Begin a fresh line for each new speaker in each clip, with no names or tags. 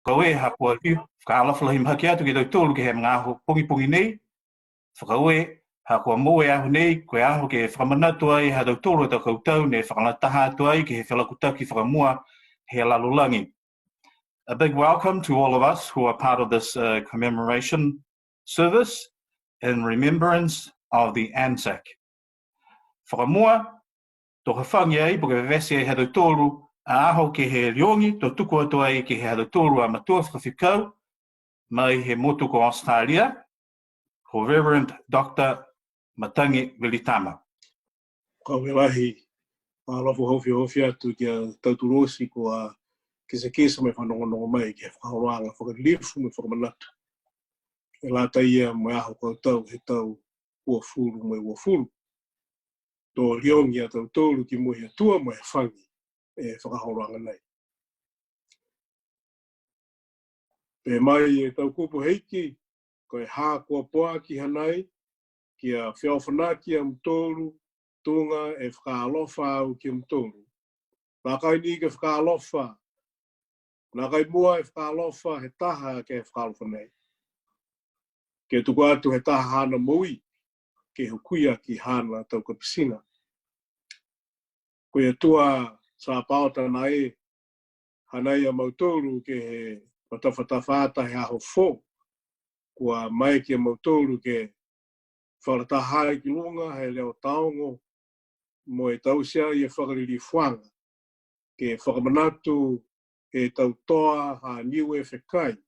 Whakaue hapua hiu, whakaalofa lahi mahaki atu ki Lautolu ke he mga aho pogipogi nei. Whakaue hapua moe aho nei, koe aho ke whakamanatu ai ha Lautolu tau kautau ne whakalataha atu ai ke he Felakutaki Fakamua he Lalolagi. A big welcome to all of us who are part of this commemoration service in remembrance of the ANZAC. Fakamua, to hawhangi ai, po ke vevesi ai ha Lautolu, a aho ke he riongi, to tuku atu ai ke he Lautolu a matua whakawhikau, mai he motu ko Australia, ko Reverend Dr. Matagi Vilitama.
Ka welahi, a lofo hofi atu kia tauturosi ko a kisa me whanongonongo mai ke whakaroanga whakalifu me whakamanatu. E lata ia mo aho kautau he tau ua furu mai ua furu. Tō riongi a Lautolu ki mohi atua mo he whangi e whakaroanga nei. Pe mai e tau kupu heiki, ko e hā kua poa ki Hanei, ki a whiawhanaki a Lautolu, tunga e whakaalofa au ki Lautolu. Nā kai ni ke whakaalofa, nā kai mua e whakaalofa he taha ke whakaalofa nei. Ke tuku atu he taha hana mui, ke hukuia ki hana tau ka pisina. Koe atua sa paota na e, Hanei a Lautolu ke he matawhatawhata he aho fo, kua mai ki a Lautolu ke wharatahai ki lunga he leo taongo, mo e tausia i e whakariri whanga, ke whakamanatu e tautoa ha Niue Language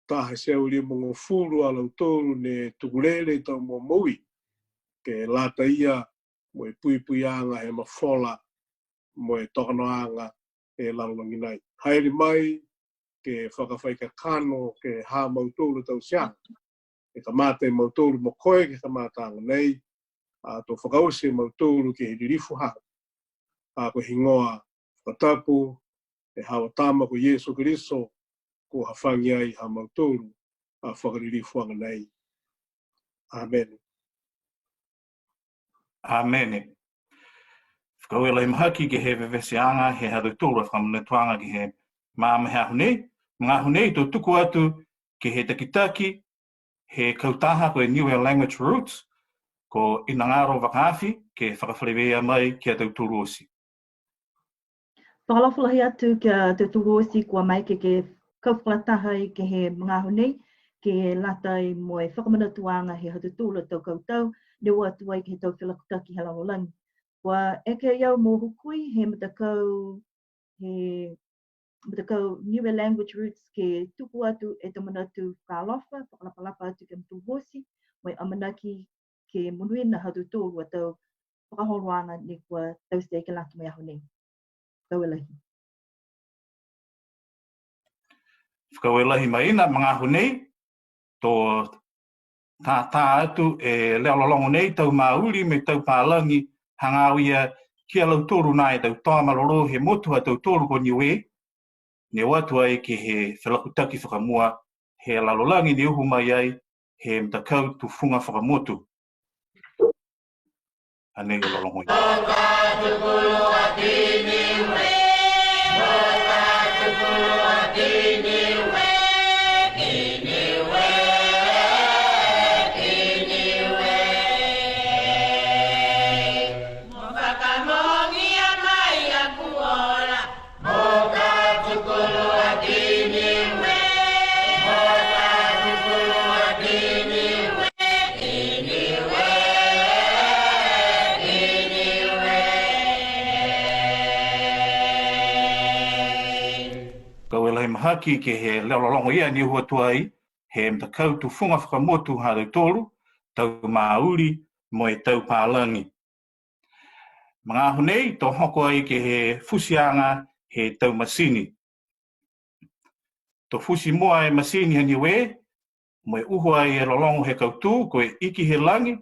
taha seu li mongo furu a Lautolu ne tukulele tau mo moui, ke lata ia mo e puipuianga he mawhola, mo e tokanoanga e Lalolagi nei. Haere mai ke whakawhaika kano ke ha Lautolu tau siang. E ka mate Lautolu mo koe ke ka mātanga nei, a tō whakause Lautolu ke he ririfu hao. A ko hingoa whatapu, e hawa tama ko Yesu Kristo, ko hawhangi ai ha Lautolu, a whakaririfu anga nei. Amen.
Amen. Whakaue lai mahaki ke he vevesianga he ha Lautolu a Whakamatuaga ke he māma he aho nei. Mga aho nei tō tuku atu ke he takitaki, he kautaha ko e Niue Language Roots, ko inangaro wakawhi ke whakawharewea mai ki a Lautolu osi.
Whakalawhalahi atu ki a Lautolu osi kua mai ke kauwhakataha i ke he mga aho nei, ke latai mo e Fakamanatuaga he Lautolu tau kautau, ne oatu ai ke he tau Felakutaki he Lalolagi. Kua eke iau mō hukui he matakau Niue Language Roots ke tuku atu e te manatu whakalofa, whakalapalapa atu ke Lautolu osi, mo e amanaki ke munuina ha Lautolu a tau whakaholoanga ne kua tau se ke laki mai aho nei. Kawelahi.
Whakawelahi mai ina mga aho nei, tō tā atu e leo lolongo nei tau mauri me tau pālangi hangau ia ki a Lautolu nai tau toa maloro he motu a Lautolu ko Niue, ne watu ai ki he Felakutaki Fakamua he Lalolagi ni uhu mai ai he mtakau tu funga whakamotu. Hanei o lolongo i. Mahaki ke he leololongo ia ni hua tuai, he mtakau tu funga whakamotu ha Lautolu, tau mauri mo e tau pālangi. Mga aho nei, tō hoko ai ke he fusianga he tau masini. Tō fusi mua e masini ha Niue, mo e uho ai e lolongo he kautu, ko e iki he langi,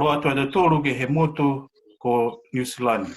alo atu Lautolu ke he motu ko New Zealand.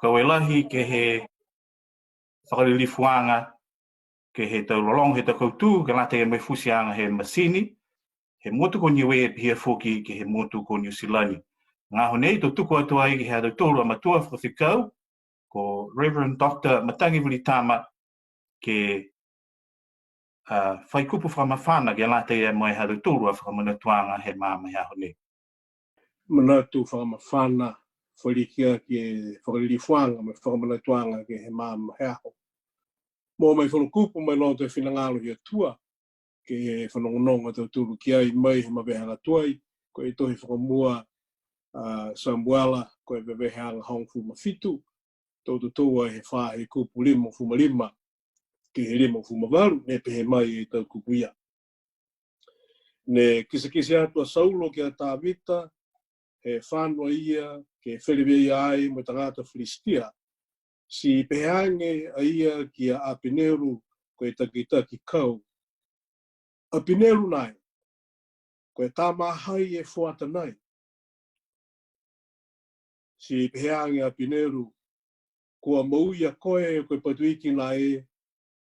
Kawelahi ke he whakarilifuanga ke he tau lolong he tau koutu ke late me fusianga he masini he motu ko Niue pia foki ke he motu ko New Zealand. Ngā honei to tuku atu ai ke he Lautolu amatua whakawhikau ko Reverend Dr. Matagi Vilitama ke whaikupu whamawhana ke late e mai he Lautolu a Fakamanatuaga he māma he honei.
Manatu whamawhana whalikia ke whakarilifuanga me Fakamanatuaga ke he māma he aho. Mō mai whalukupu mai loto e whinangalo hi atua ke he whanongononga Lautolu ki ai mai he mawehanga tuai ko e tohi whakamua Samuela ko e wewehanga hongfu mawhitu tōtu tōa he wha he kupu limo fumalima ke he limo fumawaru ne pehe mai e tau kupuia. Ne kisa atua saulo ke a tāwita he whanua ia ke whelewea ai mo tangata Filistia si pehange a ia ki a Apineru ko e takitaki kau. Apineru nai, ko e tamahai e fuata nai. Si pehange a Apineru kua mauia koe ko e patuiki nai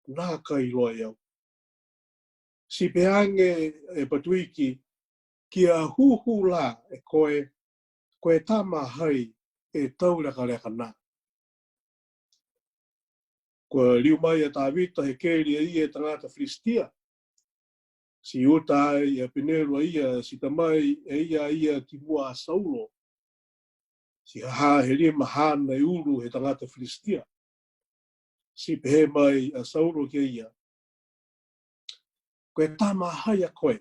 nā kai loa iau. Si pehange e patuiki ki a huhu la e koe tamahai e taureka nā. Ko liu mai a tāwita he kēri ia e tangata Filistia. Si uta ai a Apineru ia, si tamai e ia ki mua a Saulo. Si haha he rima hana e uru he tangata Filistia. Si pehe mai a Saulo ki ia. Koe tamahai a koe.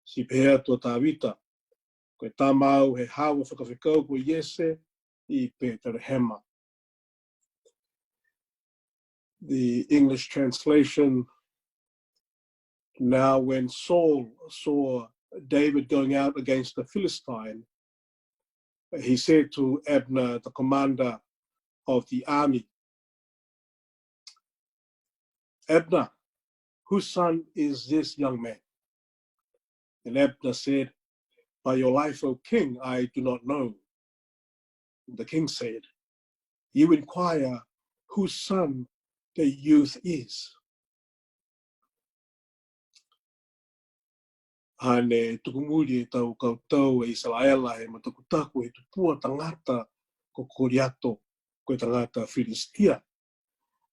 Si pehe atua tāwita. Koe tamau he hawa whakawhikau ko Iese I Peterhema. The English translation, now when Saul saw David going out against the Philistine, he said to Abner, the commander of the army, Abner, whose son is this young man? And Abner said, by your life, O king, I do not know. The king said, you inquire whose son the youth is. Hanei tukumuri e tau kautau e Israela e matakutaku e tupua tangata ko Koriato ko tangata Filistia.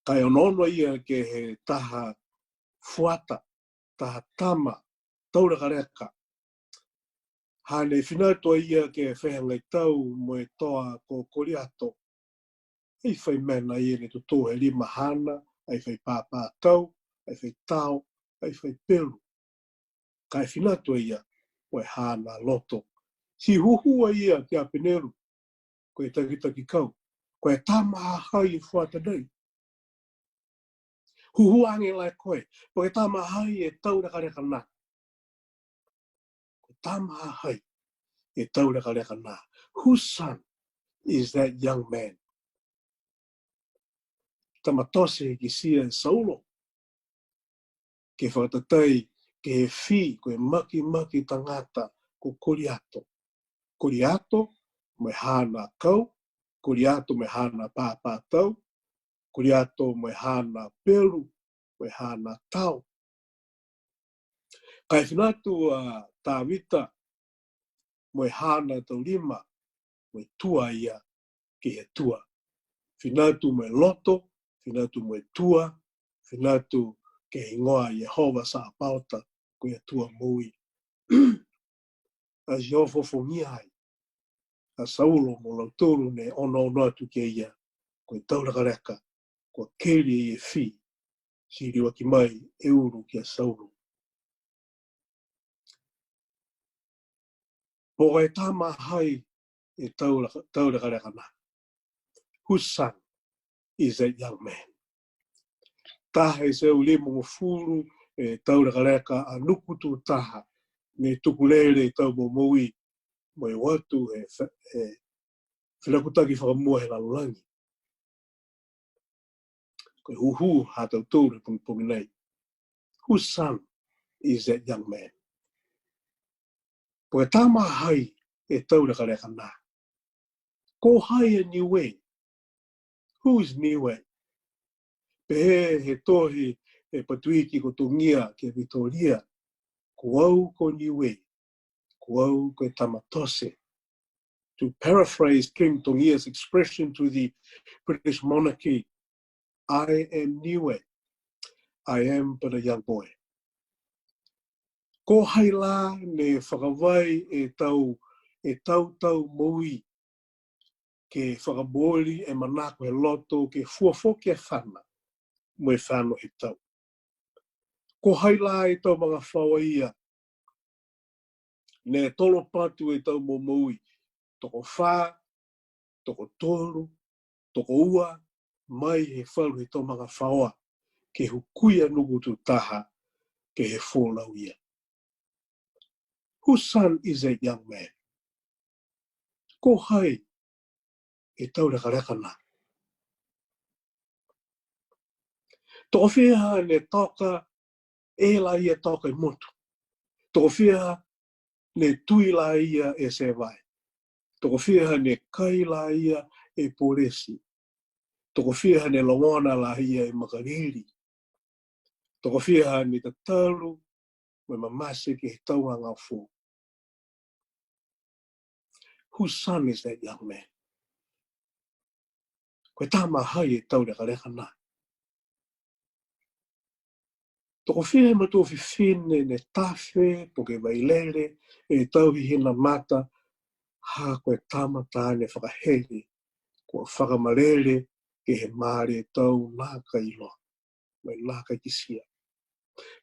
Kai onono ia ke he taha fuata taha tama, tauraka reka. Hanei whinatua ia ke whengai tau mo e toa ko koriato. Ei whai mena ia ne tuto he lima hana, ai whai pāpā tau, ai whai tau, ai whai peru. Kai whinatua ia mo e hana loto. Si huhua ia ki a peneru, ko e takitaki kau, ko e tamaha hai e whuata nei. Huhuange lai koe, ko e tamaha hai e tauraka reka nā. Ko tamaha hai e tauraka reka nā. Whose son is that young man? Tamatose ki sia e saulo. Ke whatatai, ke he whi, ko e maki tangata ko koriato. Koriato, me hana kau, koriato me hana pāpā tau, koriato me hana peru, me hana tau. Kai whinatu a tāwita, me hana tau lima, me tua ia ki he tua. Whinatu me loto, whinatu me tua, whinatu ke ingoa Yehova sa pauta ko ia tua mui. A Jehova fongia ai. A Saulo mo Lautolu ne ono atu ke ia. Ko i tauraka reka, ko keri e whi. Si riwa ki mai e uru ki a Saulo. Po e tama hai e tauraka reka na. Whose son is that young man? Taha e se ulimo mo furu e tauraka reka a nukutu taha. Me tukulere i tau mo moui. Mo e oatu e Felakutaki Fakamua he Lalolagi. Ko e huhu ha Lautolu pogipogi nei. Whose son is that young man? Po e tama hai e tauraka reka nā. Ko hai e Niue. Who is Niue? Pe he tohi e patuiki ko tungia ke Victoria. Ko au ko Niue. Ko au ko e tamatose. To paraphrase King Tongia's expression to the British monarchy, I am Niue. I am but a young boy. Ko hai la ne whakawai e tau moui ke whakamori e manako he loto ke foki e whana mo e whano he tau. Ko hai la e tau mga whawaia ne tolo patu e tau mo moui toko wha, toko toru, toko ua, mai he whalu he tau mga whaoa ke hukuia nukutu taha ke he wholau ia. Whose son is that young man? Ko hai e tauraka reka nā. Toko whiha ne toka e la ia toka i motu. Toko whiha ne tui la ia e se vai. Toko whiha ne kai la ia e poresi. Toko whiha ne longona la ia e makariri. Toko whiha ne tataru me mamase ke he tauanga fō. Whose son is that young man? Koe tama hai e tauraka reka nā. Toko whiha e matua whiwhine ne tawhe po ke wailere e tauhi hina mata ha koe tama tāne fakaheke kua whakamarere ke he maare tau nāka iloa, mai nāka kisia.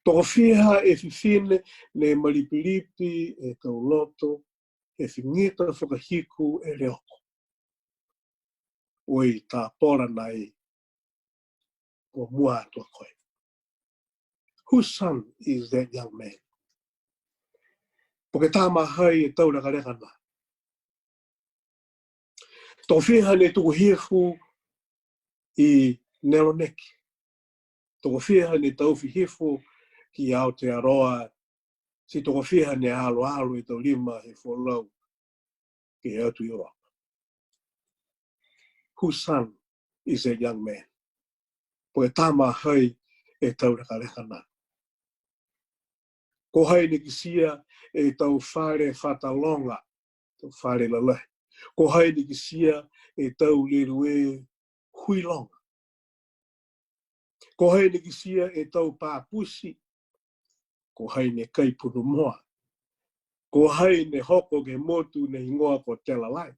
Toko whiha e whiwhine ne maripilipi e tau loto e whingeta whakahiku e reoko. Oi tā pora nai o mua atua koe. Whose son is that young man? Poke tāma hai e tauraka reka nā. Tō whiha ne tuku hifu i Neloneki. Tō whiha ne tauwhi hifu ki Aotearoa. Si tō whiha ne alo i tau lima he wholau ki atu i roa. Whose son is that young man? Poke tāma hai e tauraka reka nā. Ko hai ne kisia e tau whare whatalonga, tau whare lalai. Ko hai ni kisia e tau lerue huilonga. Ko hai ni kisia e tau pāpusi, ko hai ne kai punu moa. Ko hai ne hoko ke motu ne ingoa ko te lalai.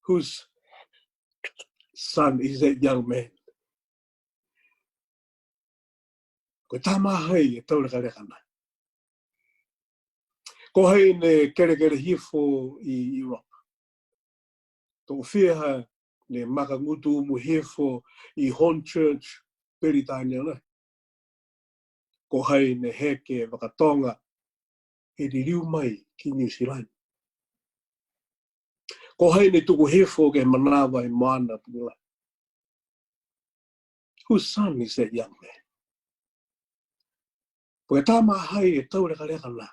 Whose son is that young man? Ko tama hai e taureka rekana. Ko hai ne kere hifo I Europe. Tō whia ne makangutu umu hefo I Home Church Peritania nei. Ko hai ne heke wakatonga e ririu mai ki New Zealand. Ko hai ne tuku hefo ke manawa I moana pula. Whose son is that young man? Ko e tama hai e taureka rekana.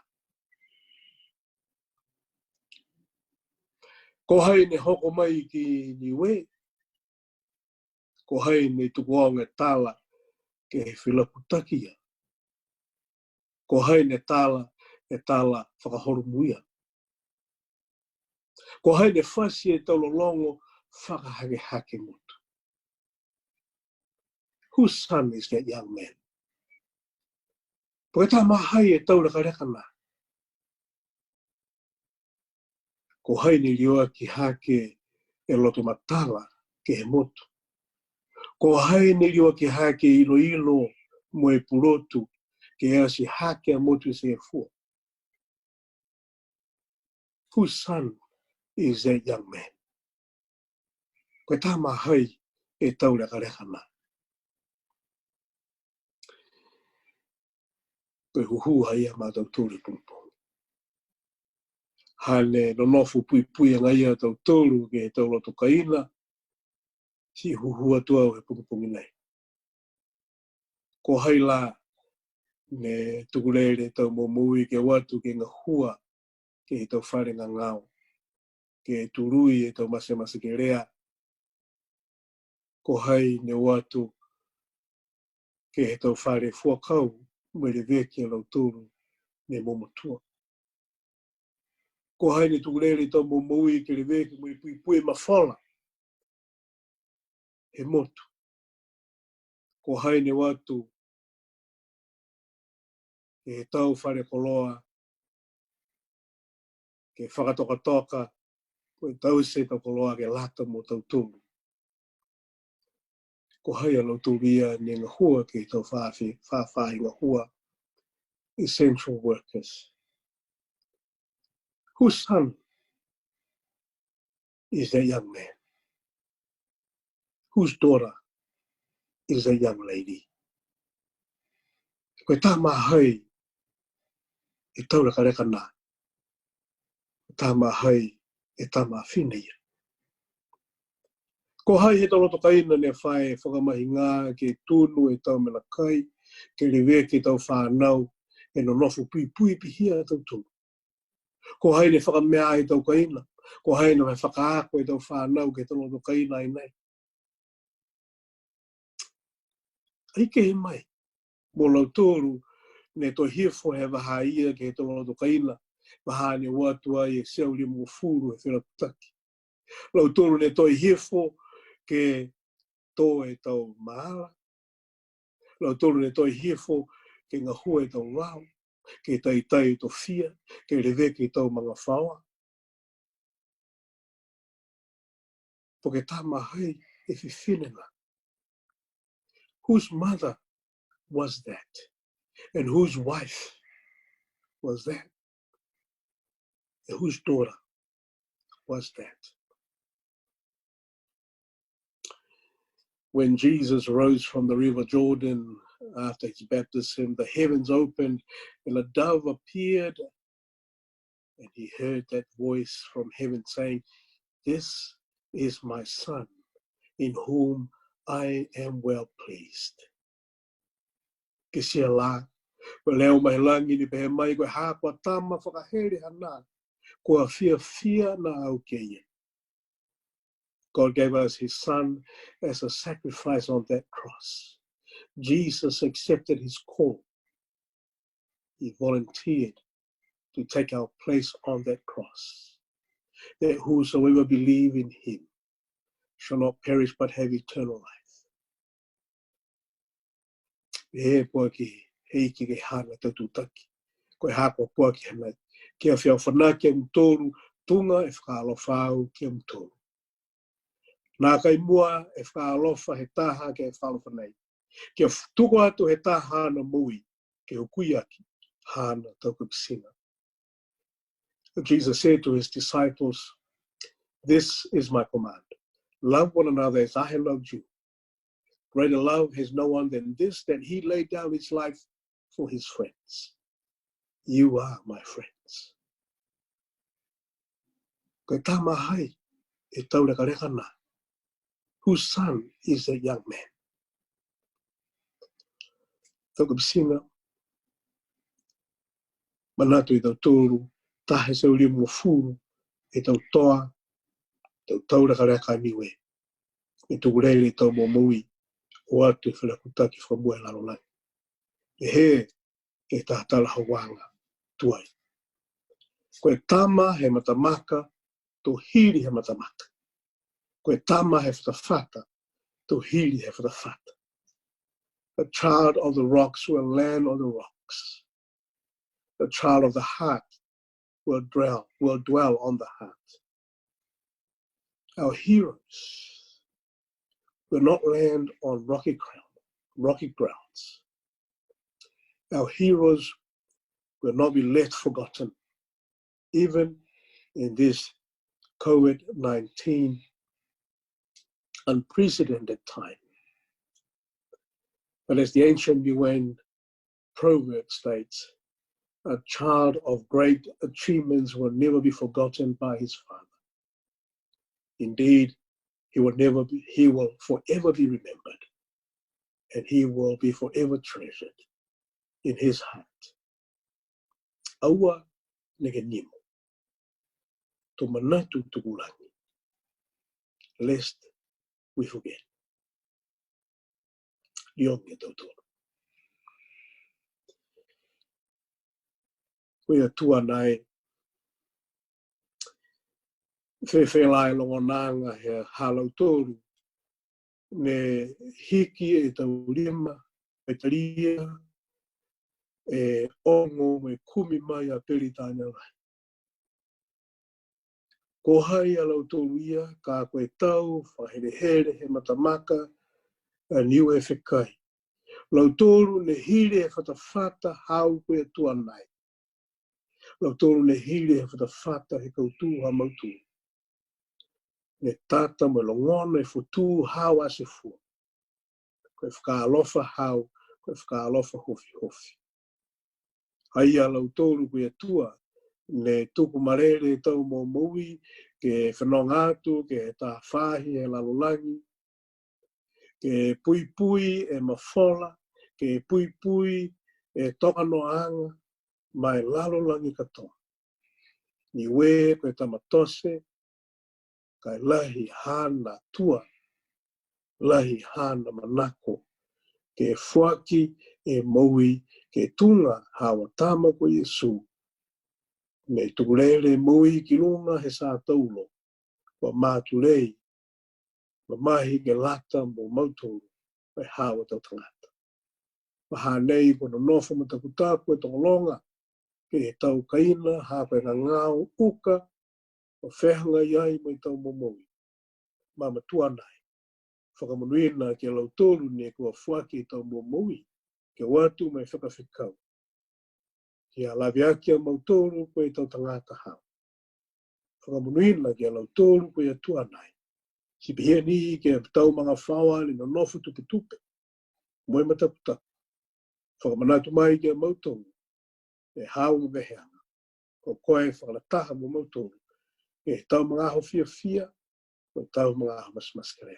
Ko hai ne hoko mai ki Niue. Ko hai ne tukuonga tala ke he Felakutaki. Ko hai ne tala e tala whakahorumuia. Ko hai ne whasi e taulolongo fakaheke motu. Whose son is that young man? Ko e tama hai e taureka rekana. Ko hai ne rioa ki hake e loto matala ke he motu. Ko hai ne rioa ki hake ilo mo e purotu ke ea si hake a motu se e fua. Whose son is that young man? Ko e tama hai e taureka rekana. Ko e huhu hai a Lautolu pumpo. Hane no nofu pui ngai a Lautolu ke he tauloto kaina. Si huhu atua o he pungi nei. Ko hai la ne tukulere tau momui ke oatu ke ngā hua ke he tau whare ngā ngāo. Ke turui e tau mase ke rea. Ko hai ne oatu ke he tau whare fuakau mwere veke Lautolu ne momotua. Ko hai ne tukulere tau momui ke le veke mwere pui mawhala. He motu. Ko hai ne oatu ke he tau whare koloa ke whakatoka ko e tau se tau koloa ke lata mo Lautolu. Ko hai a Lautolu ia ne ngā hua ke tau whawhai ngā hua essential workers. Whose son is that young man? Whose daughter is that young lady? Ko e tama hai e taureka rekana. Tama hai e tama whineia. Ko hai he taloto kaina ne whae whakamahi ngā ke tūnu e tau mena kai, ke rewe ke tau whānau e no nofu pui pihia tau tūnu. Ko hai ne whakamea e tau kaina, ko hai ne whakaako e tau whānau ke taloto kaina e nei. Aike he mai, mo Lautolu ne to hifo he waha ia ke he taloto kaina, waha ne oatu ai e seuri mo furu e Felakutaki. Lautolu ne to hifo ke tō e tau maala. Lautolu ne toi hifo ke ngā hua e tau wau, ke tai to fia, ke rewe ke tau mga whaua. Po ke tama hai e whiwhinenga. Whose mother was that? And whose wife was that? And whose daughter was that? When Jesus rose from the river Jordan after his baptism, the heavens opened and a dove appeared, and he heard that voice from heaven saying, "This is my son, in whom I am well pleased." Ke sia la, ko leo mai langi ni pehe mai koe hākua tama whakahere hana, kua fia na au keie. God gave us his son as a sacrifice on that cross. Jesus accepted his call. He volunteered to take our place on that cross, that whosoever believe in him shall not perish but have eternal life. he poki heiki ke hana tatutaki. Koe hako poki hana kia whiau whanā kia mtoru tunga e whakaalofau kia mtoru. Nā kai mua e whakaalofa he taha ke e whalawhanei. Kia tuko atu he taha na mui ke hukui aki hana taukapisina. Jesus said to his disciples, "This is my command. Love one another as I have loved you. Greater love has no one than this, that he laid down his life for his friends. You are my friends." Koe tama hai e taureka rekana. Whose son is that young man? Taukapisina, manatu I Lautolu, tahe se uri mo furu, e tau toa, tau taureka reka niwe. E tukurele tau mo mui, oatu Felakutaki Fakamua Lalolagi. E he e tahatala hawanga tuai. Koe tama he matamaka, to hiri he matamaka. Koe tama he whatawhata, to hiri he whatawhata. The child of the rocks will land on the rocks. The child of the heart will dwell on the heart. Our heroes will not land on rocky grounds. Our heroes will not be left forgotten, even in this COVID-19 unprecedented time. But as the ancient Niue proverb states, a child of great achievements will never be forgotten by his father. Indeed, he will forever be remembered, and he will be forever treasured in his heart. Aua nege nimo, to manatu tukulangi, lest we forget. Yonge Lautolu. We are tuanai. Whewhelai longo nanga he Lautolu. Ne hiki e tau rima, e taria, e ongo me kumi mai a peritanya rai. Ko hai a Lautolu ia, ka koe tau, whahere he matamaka, a niue whikai. Lautolu ne hire he whatawhata hau koe tuanai. Lautolu ne hire he whatawhata he kautu ha mautu. Ne tata me longona e futu hau ase fua. Koe whakaalofa hau, koe whakaalofa hofi. Hai a Lautolu koe atua, ne tuku marere tau mo moui, ke whanongatu, ke tā whahi e Lalolagi, ke pui e mawhola, ke pui e tokanoanga, mai Lalolagi katoa. Niue koe tamatose, kai lahi hana tua, lahi hana manako, ke foki e moui, ke tunga hawa tama ko Yesu. Me tukulele moui ki lunga he sa taulo, wa mātulei, wa mahi ke lata mo mautoro, mai hawa tau tangata. Wa Hanei kono nofo matakutapu e tongolonga, ke he tau kaina, hape na ngāo uka, o whehanga iai mai tau momoui. Mama tuanai. Whakamanuina ke Lautolu ne kua whaki tau momoui, ke oatu mai whakawhikau. Ki a lawiakia mautoro koe tau tangata hau. Whakamanuina ke Lautolu koe tuanai. Si pihia ni ke tau mga whawa ni no nofu tupe. Moe mataputa. Whakamanatu mai ke mautoro. E hau mweheanga. Ko koe whakalataha mo mautoro. E tau mga aho fia. Ko tau mga aho maskerea.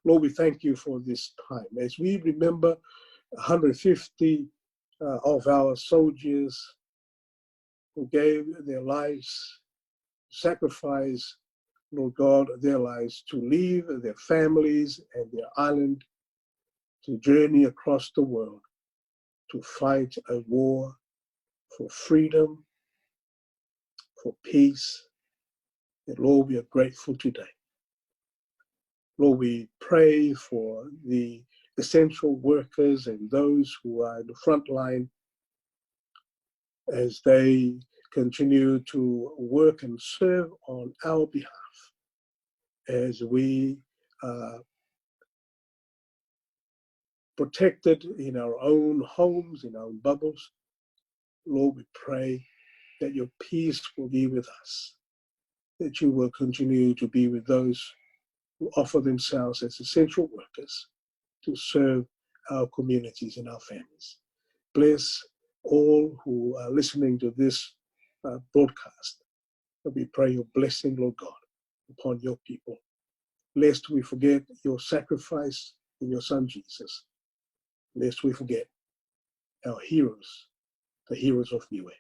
Lord, we thank you for this time. As we remember 150 of our soldiers who gave their lives, sacrificed, Lord God, their lives to leave their families and their island, to journey across the world, to fight a war for freedom, for peace. And Lord, we are grateful today. Lord, we pray for the essential workers and those who are in the front line as they continue to work and serve on our behalf as we are protected in our own homes, in our own bubbles. Lord, we pray that your peace will be with us, that you will continue to be with those who offer themselves as essential workers to serve our communities and our families. Bless all who are listening to this broadcast. And we pray your blessing, Lord God, upon your people, lest we forget your sacrifice in your Son Jesus, lest we forget our heroes, the heroes of Niue.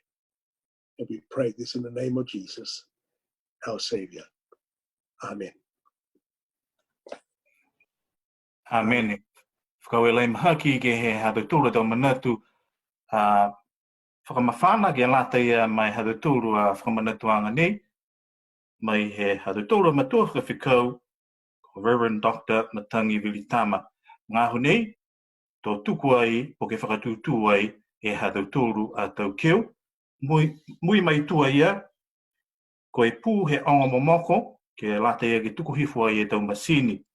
And we pray this in the name of Jesus, our Savior. Amen.
Amen. Whakawelai mahaki ke he hautulu tau manatu whakamawhana ke lata ia mai hautulu Fakamanatuaga nei, mai he hautulu matua ka whikau, Reverend Dr. Matagi Vilitama. Ngāhu nei, tō tuku ai, po ke whakatūtū ai, e hautulu a tau keu. Mui mai tua ia, ko e pū he onga momoko, ke lata ia ke tuku hifu ai e tau masini.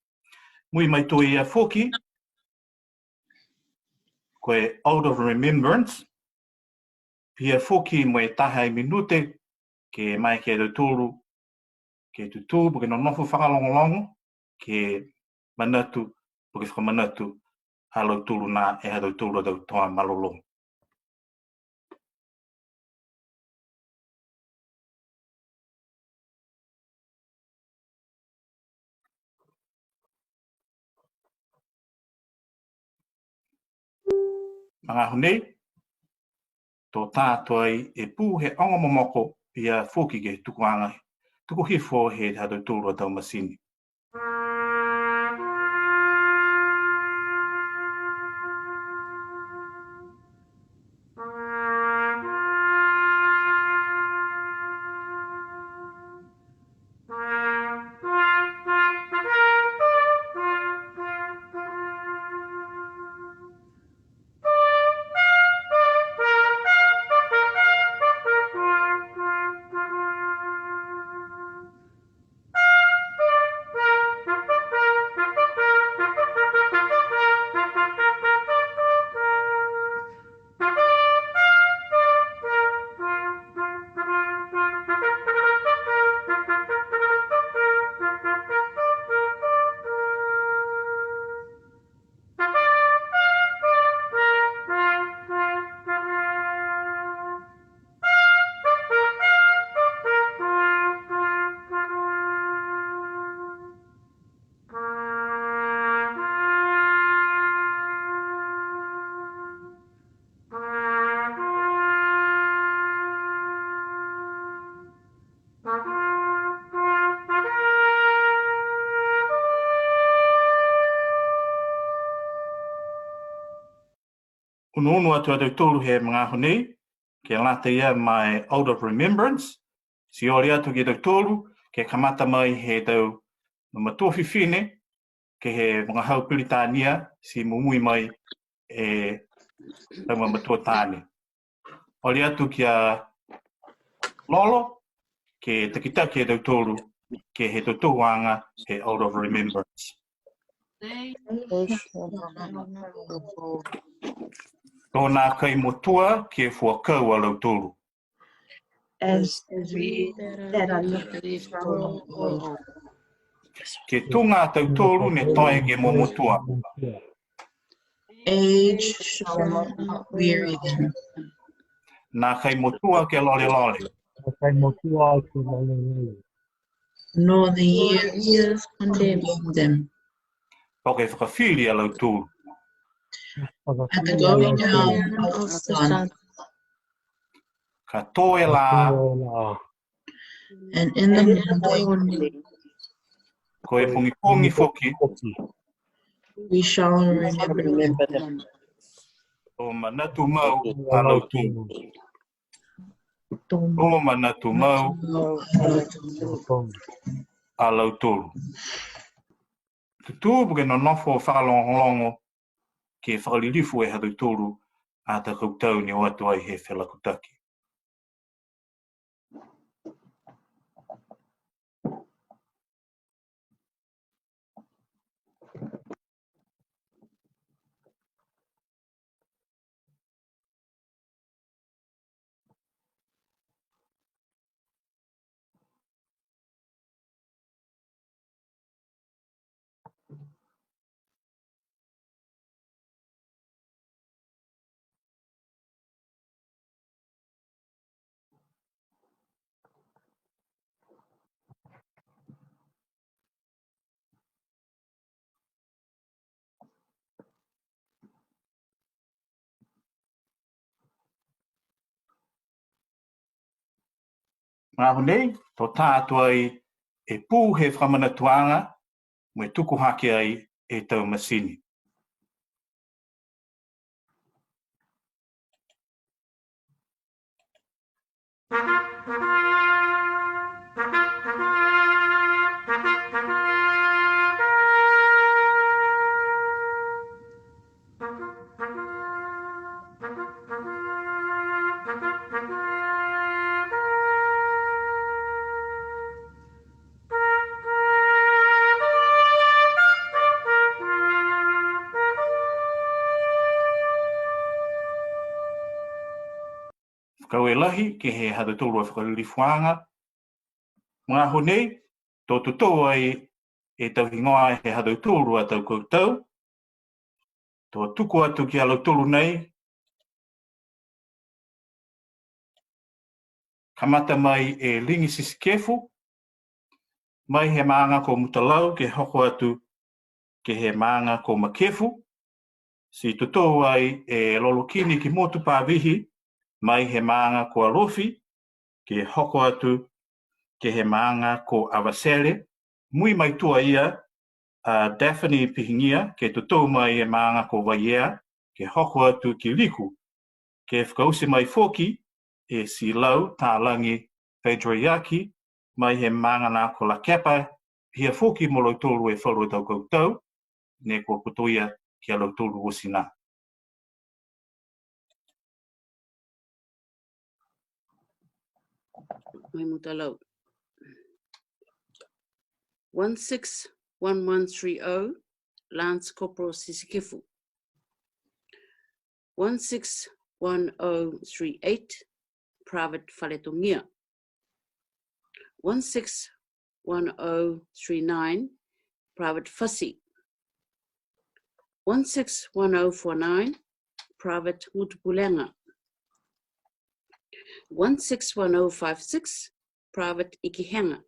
Mui mai tua ia foki, ko e out of remembrance, pia foki mo e tahai minute, ke mai ke Lautolu, ke tutu, po ke nonofo whakalongolongo, ke manatu, po ke whakamanatu, a Lautolu nā e Lautolu tau toa malolong. Mga honei, tō tātua e pū he onga momoko pia foki ke tukuanga, tuku hifo he Lautolu tau masini. Unu atu Lautolu he mga honei, ke lata ia mai out of remembrance, si ori atu ke Lautolu, ke kamata mai he tau matua whiwhine, ke he mga hau Piritania, si mumui mai e tau matua tāne. Ori atu kia lolo, ke takitaki e Lautolu, ke he totoanga he out of remembrance. Tōnā kai motua ke fuakau a Lautolu.
As we that are lifted from
Ke tunga Lautolu ne toi ke momotua.
Age shall not weary them,
Nā kai motua ke lole lole.
nor the years condemn them.
O ke whakawhiri a Lautolu.
At the going down of the sun,
Ka toe la,
and in the morning,
ko e pongi foki,
we shall remember them.
o Manatu Tumau a Lautolu. O Manatu Tumau a Lautolu. Tutu puke no nofo whakalongolongo ke whakalilifu e Lautolu a ta kautau ni oatu ai he Felakutaki. Ngā honei, tō tātua ai e pū he whakamanatuanga, me tuku hake ai e tau masini. Whakauelahi ke he Lautolu a whakalilifuanga. Ngā honei, tō tutou ai e tau hingoa he Lautolu a tau kautau. Tō tuku atu ki a Lautolu nei, kamata mai e lingi sisikefu, mai he maanga ko mutalau ke hoko atu ke he maanga ko makefu. Si tutou ai e lolokini ki motu pāwihi, mai he maanga ko alofi, ke hoko atu ke he maanga ko awasere. Mui mai tua ia, Daphne Pihingia, ke tutou mai e maanga ko waiea, ke hoko atu ki liku. Ke whakausi mai foki, e si lau tālangi Patriarchy, mai he maanga nā ko la kepa, hia foki mo Lautolu e wharu tau kautau, ne ko putoia ki a Lautolu osina.
Mai mutalau. 161130, Lance Corporal Sisikefu. 161038, Private Faletungia. 161039, Private Fasi. 161049, Private Mutupulenga. 161056, Private Ikihenga.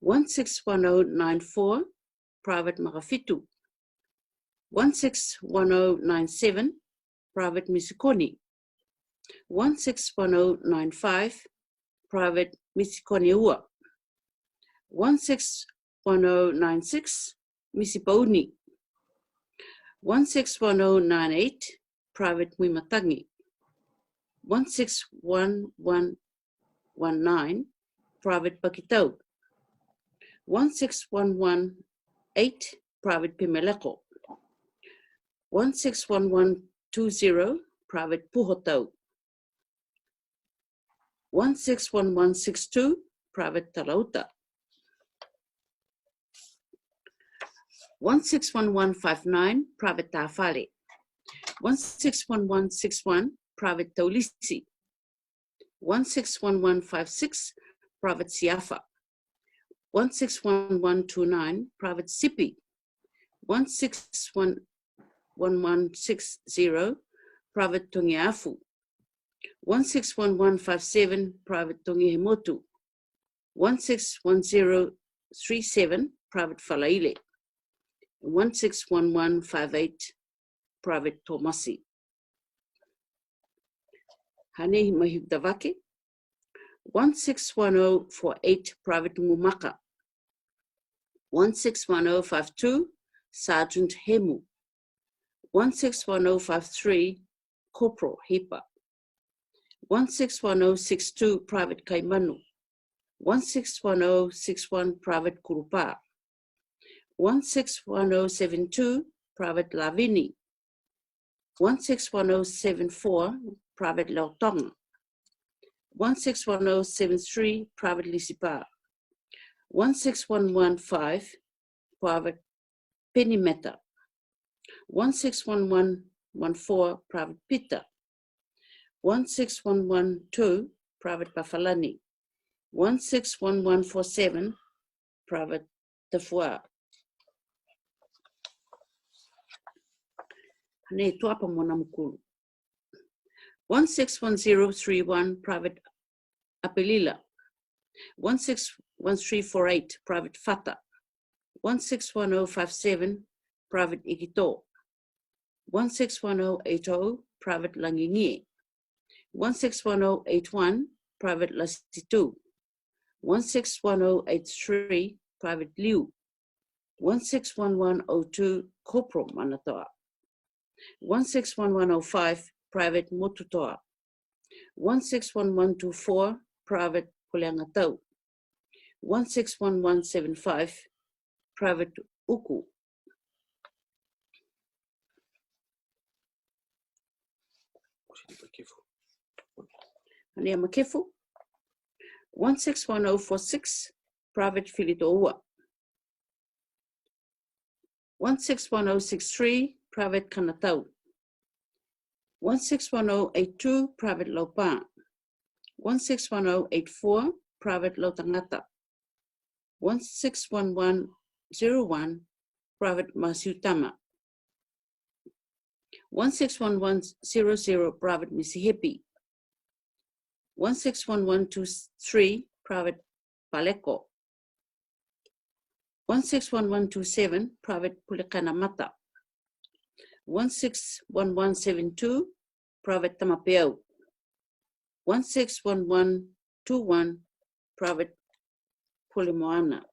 161094, Private Marafitu. 161097, Private Misikoni. 161095, Private Misikoniua. 161096, Misiponi. 161098, Private Muimatangi. 161119, Private Pakitau. 161118, Private Pimeleko. 161120, Private Puhotau. 161162, Private Talauta. 161159, Private Tafale. 161161, Private Taulisi. 161156, Private Siafa. 161129, Private Sipi. 161160, Private Tongiafu. 161157, Private Tongihimotu. 161037, Private Falaile. 161158, Private Tomasi. Hanei Mahibdavake. 161048, Private Mumaka. 161052, Sergeant Hemu. 161053, Corporal Hepa. 161062, Private Kaimanu. 161061, Private Kurupa. 161072, Private Lavini. 161074, Private Lautonga. 161073, Private Lisipa. 16115, Private Penimeta. 161114, Private Pita. 161112, Private Bafalani. 161147, Private Tafua. Hanei tuapa mona mukulu. 161031, Private Apelila. 161348, Private Fata. 161057, Private Ikito. 161080, Private Langingi. 161081, Private Lasitu. 161083, Private Liu. 161102, Corporal Manatoa. 161105, Private Motutoa. 161124, Private Puleangatau. 161175, Private Uku. Hanei Makefu. 161046, Private Filitoa. 161063, Private Kanatau. 161082, Private Laupa. 161084, Private Lautangata. 161101, Private Masiutama. 161100, Private Misihipi. 161123, Private Paleko. 161127, Private Pulekanamata. 161172, Private Tamapeau. 161121, Private Pulemoana.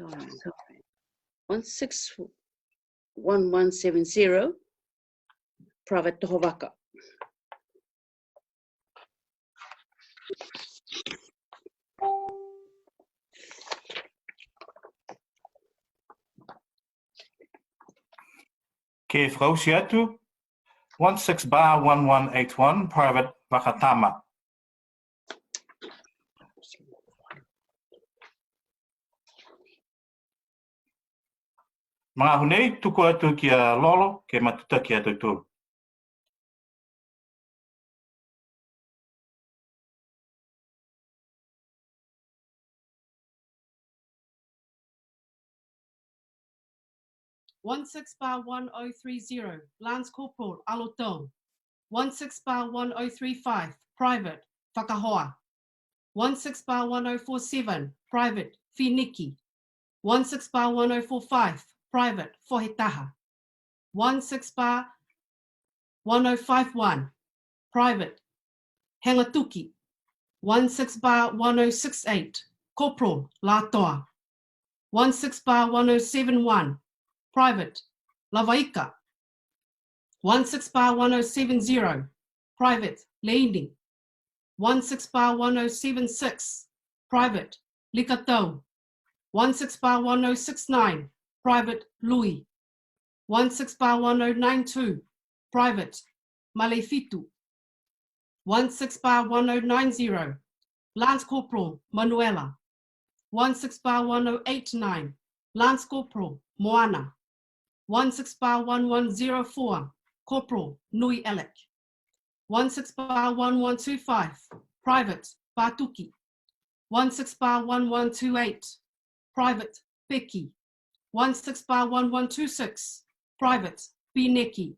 Sorry. 161170, Private Tohovaka.
Ke Frausiatu, 16-1181, Private Vakatama. Mga Hanei, tuku atu kia lolo, ke matuta kia Lautolu.
One 16-1030, Lance Corporal Lautolu. 16-1035, Private Fakahoko. 16-1047, Private Finiki. 16-1045, Private Fohitaha. 16-1051, Private Hengatuki. 16-1068, Corporal Latoa. 16-1071, Private Lavaika. 16-1070, Private Leini. 16-1076, Private Likato. 16-1069, Private Louis. 16-1092, Private Malefitu. 16-1090, Lance Corporal Manuela. 16-1089, Lance Corporal Moana. 16-1104, Corporal Nui Elek. 16-1125, Private Batuki. 16-1128, Private Peki. 16-1126, Private Bineki.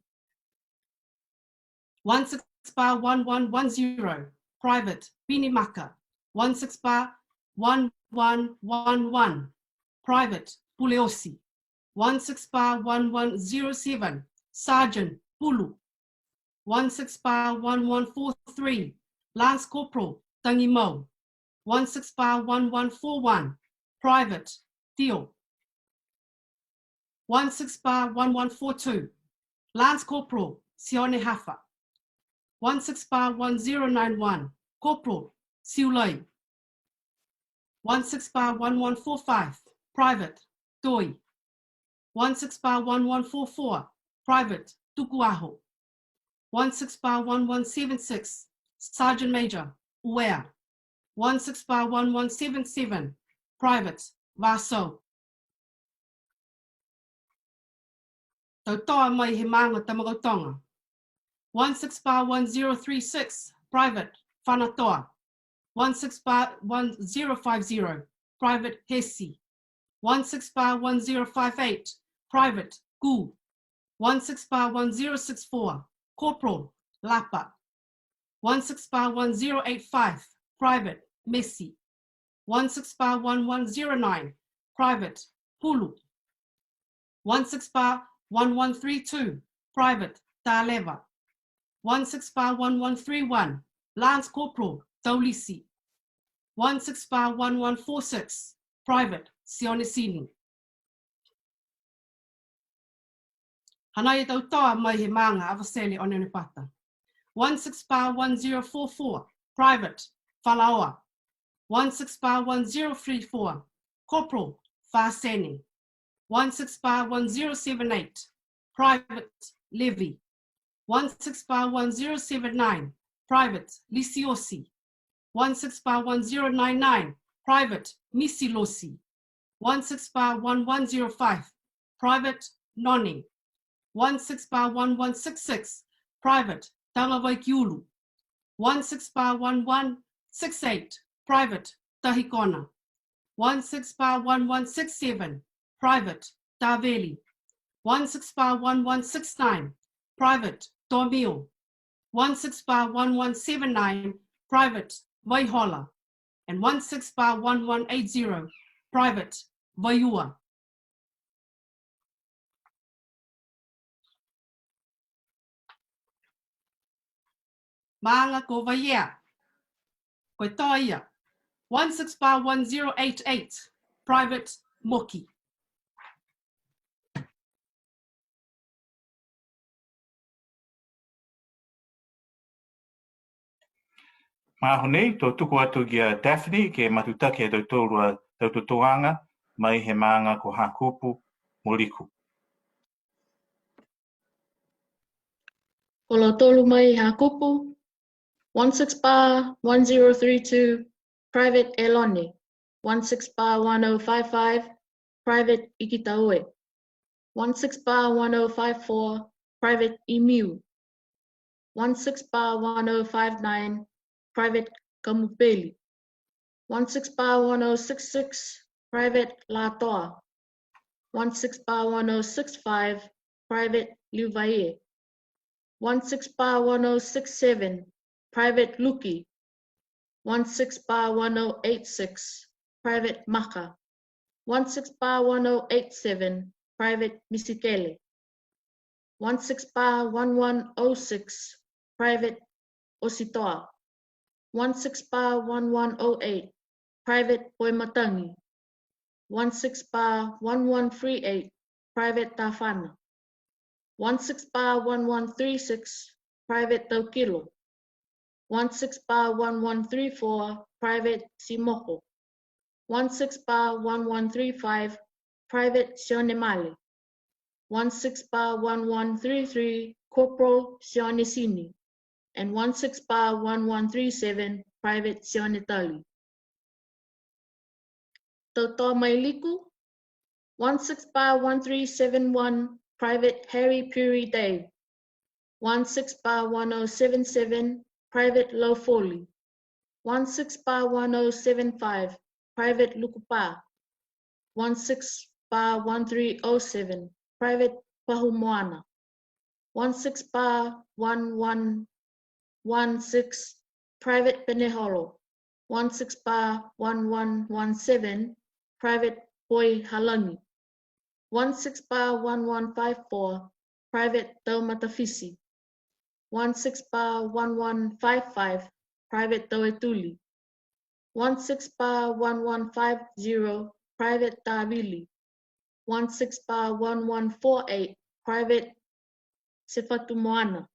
16-1110, Private Binimaka. 16-1111, Private Puleosi. 16-1107, Sergeant Pulu. 16-1143, Lance Corporal Tangimo. 16-1141, Private Theo. 16-1142, Lance Corporal Sione Hafa. 16-1091, Corporal Siulei. 16-1145, Private Doi. 16-1144, Private Tukuaho. 16-1176, Sergeant Major Uea. 16-1177, Private Vaso. Tautoa mai he manga tamagautonga. 16-1036, Private Whanatoa. 16-1050, Private Hesi. 16-1058, Private Gu. 16-1064, Corporal Lapa. 16-1085, Private Messi. 16-1109, Private Pulu. 16-1132, Private Taleva. 16-1131, Lance Corporal Taulisi. 16-1146, Private Sionesini. Hanei tautoa mai he manga avasele o Nenepata. 16-1044, Private Falaoa. 16-1034, Corporal Faseni. 16-1078, Private Levy. 16-1079, Private Lisiosi. 16-1099, Private Misilosi. 16-1105, Private Noni. 16-1166, Private Talawaikiulu. 16-1168, Private Tahikona. 16-1167, Private Taveli. 16-1169, Private Tomio. 16-1179, Private Vaihola. And 16-1180, Private Vaiua. Manga ko Vaia. Koitoia. 16-1088, Private Moki.
Mā honei, tō tuku atu ki a Daphne ke matutaki e Lautolu a Tautotoanga mai he maanga ko hakupu moliku.
Ko Lautolu mai hakupu. 16-1032, Private Eloni. 16-1055, Private Ikitaue. 16-1054, Private Emu. 16-1059, Private Kamupeli. 16-1066, Private Latoa. 16-1065, Private Liuvaie. 16-1067, Private Luki. 16-1086, Private Maka. 16-1087, Private Misikele. 16-1106, Private Ositoa. 16-1108, Private Poimatangi. 16-1138, Private Tafana. 16-1136, Private Taukilo. 16-1134, Private Simoko. 16-1135, Private Sionemale. 16-1133, Corporal Sionesini. And 16-1137, Private Sionetali. Toto Mailiku. 16-1371, Private Harry Puri Day. 16-1077, Private Lofoli. 16-1075, Private Lukupa. 16-1307, Private Pahumoana. 16-1116, Private Peneholo. 16-1117, Private Poi Halangi. 16 bar 1154, Private Taumatafisi. 16 bar 1155, Private Tauetuli. 16 bar 1150, Private Tavili. 16 bar 1148, Private Sefatumoana.